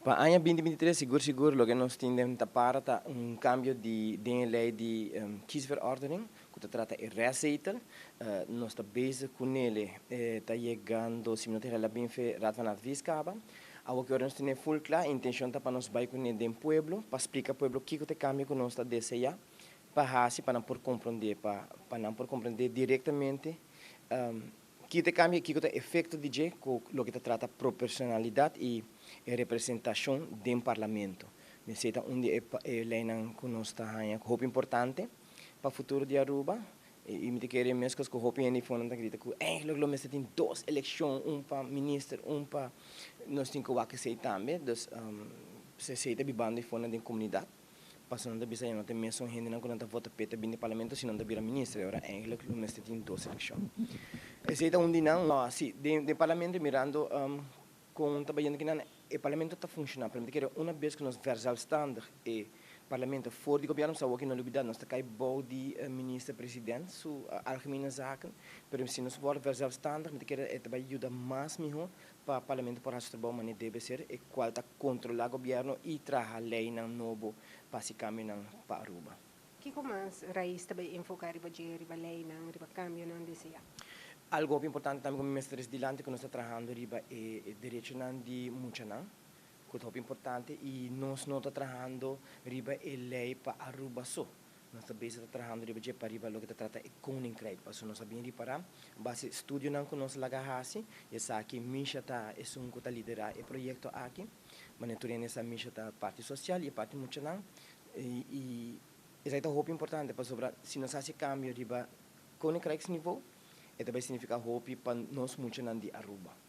Pa anno 2023 sicuro lo che nós temos para tá cambio de lei de kiesverordening, que trata il reazetel, nós está bezig com ele, está chegando, se não tiver lá bem feito, Raad van Adviescaba, a que nós temos full clar, intenção tá para nós vai com ele dentro pueblo, para explicar pueblo que te cambio que nós está desejar, para não por compreender, para não por compreender diretamente, que te cambia, que te efeito de je, com o que te trata proporcionalidade e representação do parlamento. Necessita onde é lei que nós está roupa importante para o futuro de Aruba. E me querer mesmo que o roupa é nível da grita que eigenlijk nós temos duas eleições, para ministro, para nós temos que aceitar também, então se aceita bibando fora da comunidade. Passando da bisa não tem mesmo gente não quando vota peta bem no parlamento, se não da vira ministro, agora eigenlijk nós temos duas eleições. Aceita onde não, sim, de parlamento mirando com trabalhando que não o parlamento está funcionando, para que uma vez que nós versal standard e parlamento voor die governo zou ook in de nós está bouw die minister-president su algemene zaken, pero se nós for versal standard, met que é também ajuda mais melhor para parlamento para o trabalho mas deve ser e qual está controlar o governo e trazer lei não novo para se caminhar para Aruba. Que como as raiz também enfocar riba lei não riba cambio não deseja. Algo importante também como mestres de lante que nós está trabalhando riba é direito de muchanan, que é importante e nós não está trabalhando riba é lei para Aruba só. Nós também está trabalhando riba de para riba lo que está trata é koninkrijk, para nós sabemos reparar, base estudo não que nós lagahasi, essa aqui misha tá é um que está liderar o projeto aqui, mas naturalmente essa misha tá parte social e parte muchanan e essa é muito importante para sobre se nós fazemos cambio riba koninkrijk nível e também significa hope para nós muchanan de Aruba.